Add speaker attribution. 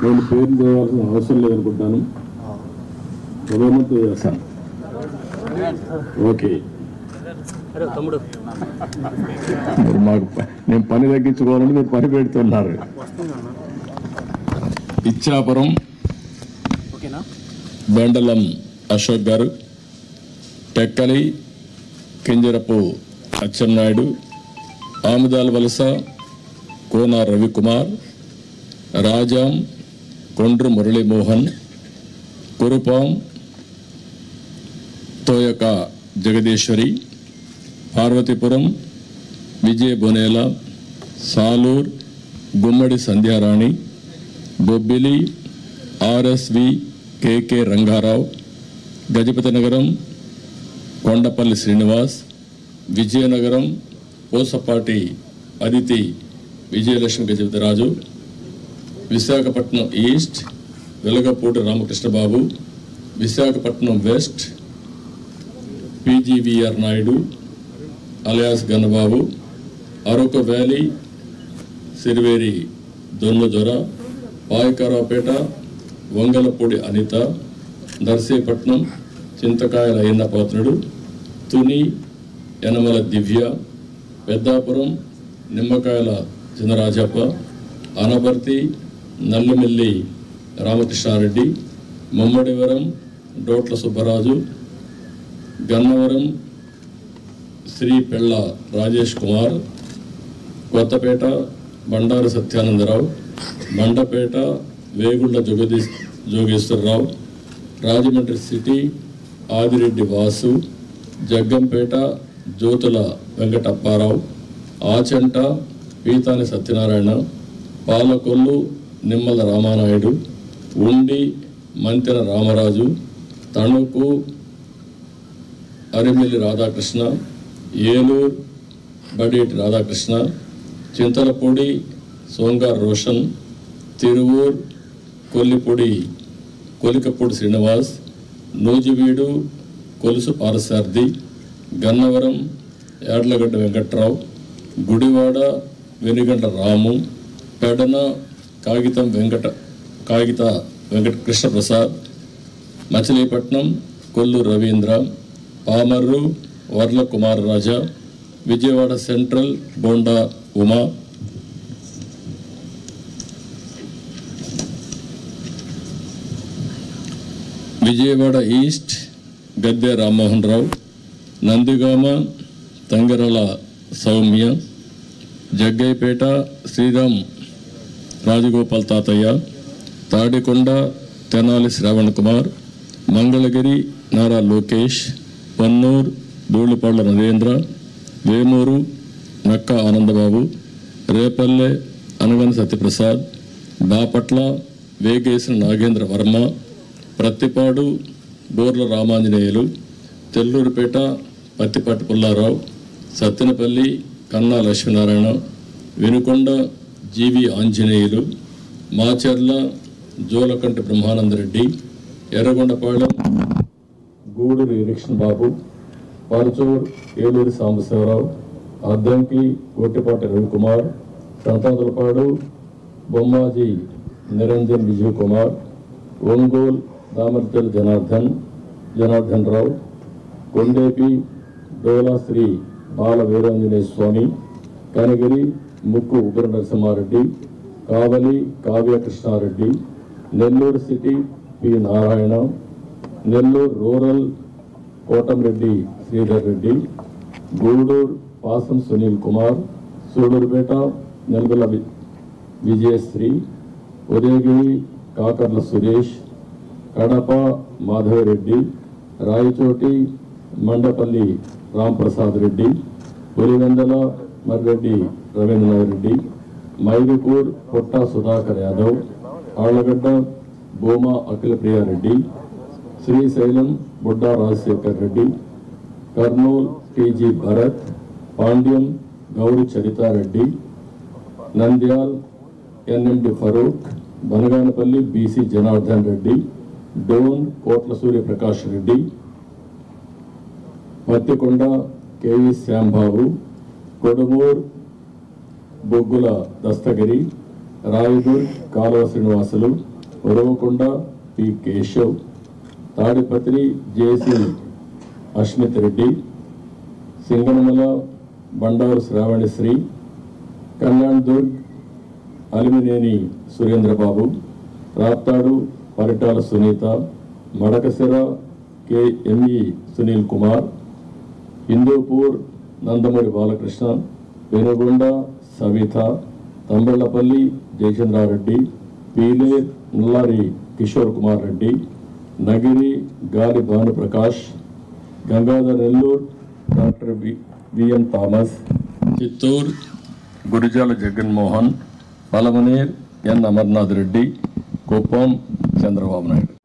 Speaker 1: నేను పేరు చేయాల్సిన అవసరం లేదనుకుంటాను. చేస్తాను. ఓకే, మాకు నేను పని తగ్గించుకోవాలని మీరు పని పెడుతున్నారు. Ichchapuram బెండలం Ashok garu, Tekkali Kinjarapu Atchannaidu, Amudala Valasa Kona Ravikumar, Rajam Kondru Muralimohan, Kurupam Thoyaka Jagadeeswari, Parvathipuram Vijaya Bonela, Salur Gummadi Sandhyarani, Bobbili RSV KK Rangarao, Gajapathi Nagaram Kondapalli Srinivas, Vizianagaram Posapati Aditi Vijayalakshmi Gajapathiraju, Visakhapatnam east Velagapudi Ramakrishnababu, Visakhapatnam west PGVR Naidu alias Gannababu, Araku valley Siriveri Donnadora, Payakaraopeta Vangalapudi Anitha, Narsipatnam Chintakayala Ayyannapatrudu, Tuni Yanamala Divya, Peddapuram Nimmakayala Chinarajappa, Anaparthi Nallamilli Ramakrishna Reddy, Mummidivaram డోట్ల Subbaraju, Gannavaram Shri పెళ్ళ రాజేష్ కుమార్, కొత్తపేట బండారు సత్యానందరావు, మండపేట వేగుళ్ల జోగేశ్వరరావు, రాజమండ్రి సిటీ ఆదిరెడ్డి వాసు, జగ్గంపేట జ్యోతుల వెంకటప్పారావు, ఆచంట పీతాని సత్యనారాయణ, పాలకొల్లు నిమ్మల రామానాయుడు, ఉండి మంతెన రామరాజు, తణుకు అరిమిల్లి రాధాకృష్ణ, ఏలూరు బడేటి రాధాకృష్ణ, చింతలపూడి సోంగార్ రోషన్, తిరువూర్ కొలికపూడి శ్రీనివాస్, నూజివీడు కొలుసు పారసారథి, గన్నవరం యాడ్లగడ్డ వెంకట్రావు, గుడివాడ వెనుగండ్ల రాము, పెడన కాగిత వెంకట కృష్ణప్రసాద్, మచిలీపట్నం కొల్లు రవీంద్ర, పామర్రు వర్ల కుమార్ రాజా, విజయవాడ సెంట్రల్ బోండా ఉమా, విజయవాడ ఈస్ట్ గద్దె రామ్మోహన్ రావు, నందిగామ తంగరల సౌమ్య, జగ్గైపేట శ్రీరామ్ రాజగోపాల్ తాతయ్య, తాడికొండ తెనాలి శ్రావణ్ కుమార్, మంగళగిరి నారా లోకేష్, పన్నూరు ధూళిపాళ్ల నరేంద్ర, వేమూరు నక్క ఆనందబాబు, రేపల్లె అనగన సత్యప్రసాద్, బాపట్ల వేగేసిన నాగేంద్ర వర్మ, ప్రత్తిపాడు బోర్ల Ramanjaneyulu, తెల్లూరుపేట Pattipati Pullarao, Sattenapalli Kanna Lakshminarayana, Vinukonda GV Anjaneyulu, Macherla Julakanti Brahmanandareddy, Yerragondapalem Guduru election Babu, Parchur Eluri Sambasivarao, Addanki Gottipati Ravikumar, Santhanuthalapadu Bommaji Niranjan Vijay Kumar, Ongole Damarcharla Janardhan Rao, Kondapi Dola Sri Bala Veeranjaneya Swamy, Kanigiri Mukku Ugra Narasimhareddy, Kavali Kavya Krishnareddy, Nellore city P Narayana, Nellore rural Kotamreddy Sridhar Reddy, Guduru Pasam Sunil Kumar, Sullurpeta Nelgola Vijayasri, Udayagiri Kakarla Suresh, Kadapa Madhavareddy, Rayachoti Mandapalli Ramprasad Reddy, Pulivendula Marreddy Rabindranath Reddy, Mydukur Putta Sudhakar Yadav, Allagadda Bhuma Akhilapriyareddy, Srisailam Budda Rajasekhar Reddy, Kurnool TG Bharath, Panyam Gowri Charithareddy, Nandyal NMD Farooq, Banaganapalli BC Janardhan Reddy, Dhone Kotla Suryaprakash Reddy, Pattikonda KV Shyambabu, Kodumur Boggula Dasthagiri, Rayadurg Kaluva Srinivasulu, Uravakonda P Keshav, Tadipatri JC Ashmith Reddy, Singanamala Bandaru Sravanisri, Kalyan Durg Alimineni Surendrababu, Raptadu Paritala Sunitha, Madakasira KME Sunil Kumar, Hindupur Nandamuri Balakrishna, Penukonda Savitha, Thamballapalle Jayachandrareddy, Pileru Nallari Kishore Kumar Reddy, Nagari Gali Bhanuprakash, Gangadhar Nellore doctor VN Thomas, Chittoor Gurajala Jaganmohan, Palamaner N Amarnath Reddy, Kuppam Chandrababu Naidu.